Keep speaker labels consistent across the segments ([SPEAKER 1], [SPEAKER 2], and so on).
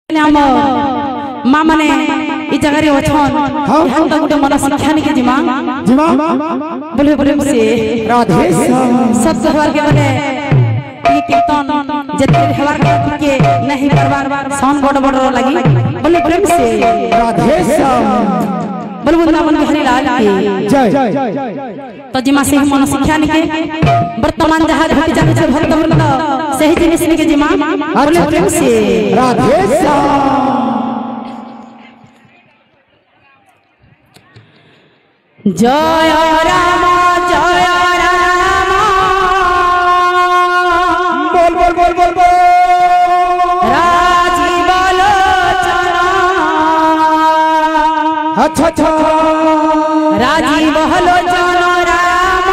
[SPEAKER 1] हम माँ माने ई जगह रे ओछन हम तो गुटे मन शिक्षा नहीं के जिमा बोले बोले से
[SPEAKER 2] राधे
[SPEAKER 1] सब सवार के बोले ये कीर्तन जते हवार के नहीं बार साउंड बड़ बड़ लगी बोले बोले से
[SPEAKER 2] राधे
[SPEAKER 1] बोले वृंदावन बिहारी लाल की
[SPEAKER 2] जय
[SPEAKER 1] तो जिमा से मन शिक्षा नहीं के वर्तमान जहाज हट जाने से भक्त वृंद सही जिनिस नहीं के जिमा बोले बोले से
[SPEAKER 2] राधे
[SPEAKER 1] जय राम
[SPEAKER 2] बोल बोल बोल बोल बोल
[SPEAKER 1] राजीव लोचन
[SPEAKER 2] अच्छा अच्छा
[SPEAKER 1] राजीव लोचन राम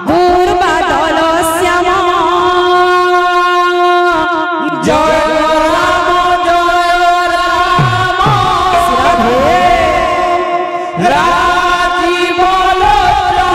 [SPEAKER 1] दूरबादल श्याम
[SPEAKER 2] जय राम राजीव राजीव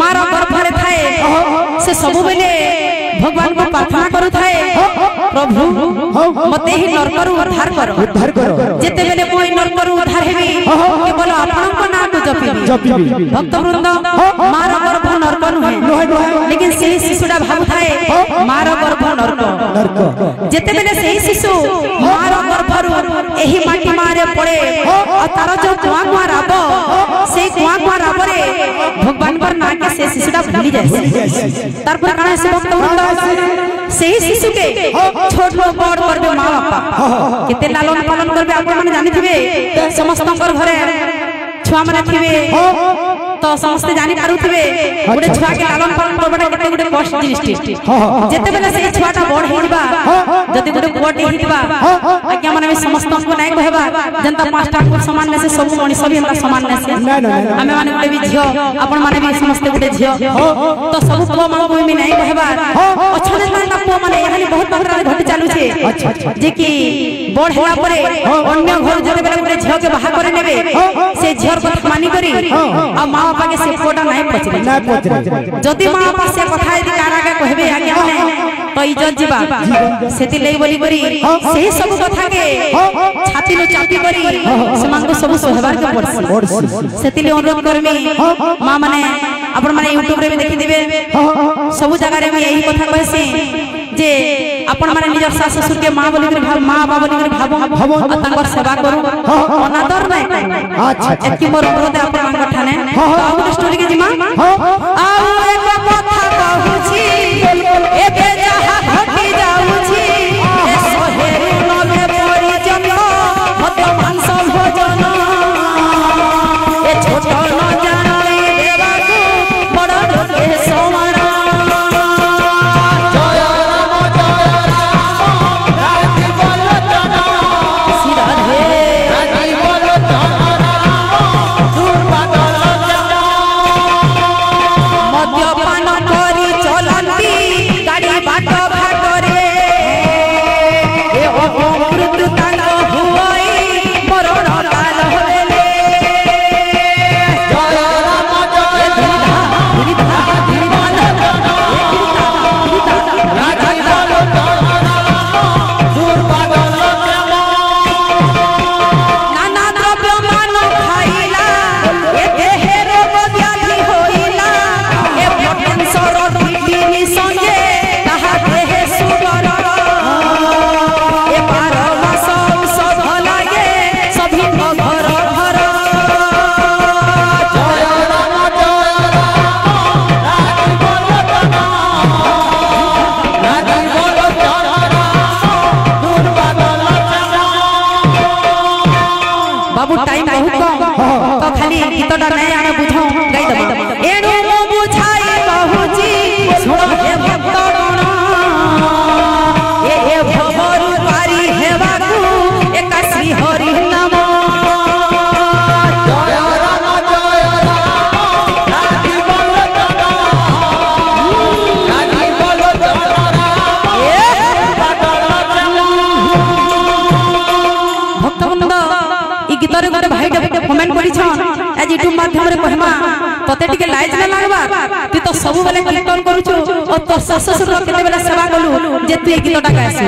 [SPEAKER 1] मार गर्भरे थाए से सबु बेले भगवान को प्रार्थना करू थाए प्रभु मते ही नरकरु उद्धार करो जेते बेले कोई नरकरु उद्धार हेबी केवल आपन को नाम जपिबी भक्त वृंद मार गर्भ नरक नुहे लेकिन से शिशुटा भाबु थाए मार गर्भ नरक जेते बेले से शिशु मार गर्भरु एही माटी मारे पड़े और तार जो कुआ कुआ राब से कुआ कुआ राब रे भगवान पर ना के से शिशुटा भूली जाए तार पर काना से भक्त वृंद से शिशु के छोट लो बड़ करबे मां बापा केते लालन पालन करबे आपण माने जानि थिबे समस्त घरे छुआ माने थिबे तो समस्त जानि पारुथिबे गुडे छुआ के लालन पालन करबा केते गुडे कष्ट जिनिस जेते बेले से छुआटा बड़ हिबा जति गुडे कोटी हिबा आज्ञा माने समस्त को नै कहबा जनता पांचटा को समान ने से सब मनुष्य भी हमरा समान ने से हमें माने गुडे भी झियो आपण माने भी समस्त गुडे झियो तो सब को मान को भी नै कहबा अछने ना को माने यहानी बहुत मात्रा में घटी चालू छे जे कि बड़ होला परे अन्य घर जते बेले गुडे झियो के बाहा करे नेबे से झियर को मानी करी आ मां बापा के से फोटा नहीं पचरे जदि मां बापा से कथा यदि कारागा कहबे आगे माने तो इज्जत जीवा सेति लेई बोली करी सेही सब कथा के छाती नो चापी करी समान को सब सहबार के पड़सी सेति ले अनुरोध करमी मां माने आपण माने YouTube रे भी देखि दिबे सब जगह रे भी यही कथा कहसी जे आपण माने निजर सास ससुर के मां बोली कर भाव मां बाबा बोली कर भाव आ तांगर सेवा करू अनादर नै अच्छा एकी मोर अनुरोध आपण मांग ठाने तो स्टोरी के जिमा आ एक कथा कहू छी एबे जहा घटी जाऊ छी ए सोहेरी नले परी जम मत मांस भोजन ए छोट न जानी देवा को बड़ लोके सोमरा तते टिके लाइज न लागबा तू तो सब बेले कीर्तन करूछु और तो सास ससुर केते बेले सेवा कलु जे तू ए गीतटा गाइस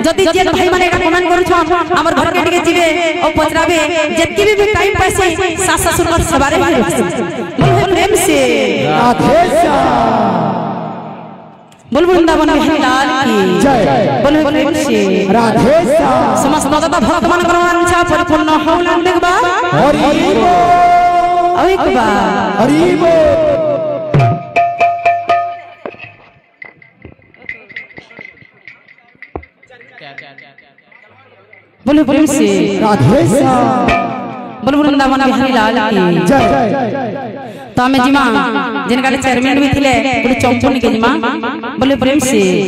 [SPEAKER 1] जदी जे भाई माने एटा कमेंट करूछु हमर घर के टिके जिवे और पचराबे जेतकी भी टाइम पाइसे सास ससुर कर सेवा रे प्रेम से राधेशा बोल वृंदावन बिहारी लाल की जय बोल प्रेम से राधेशा समस्त भक्त भगवान करवान इच्छा परिपूर्ण होलन देखबा हरि बोल एक बार हरि बोल प्रेम से राधेशा बोल वृंदावन बिहारी लाल की जय तो हमें जिमा जिनका चेयरमैन भी थिले बोले चौपन के जिमा बोले प्रेम से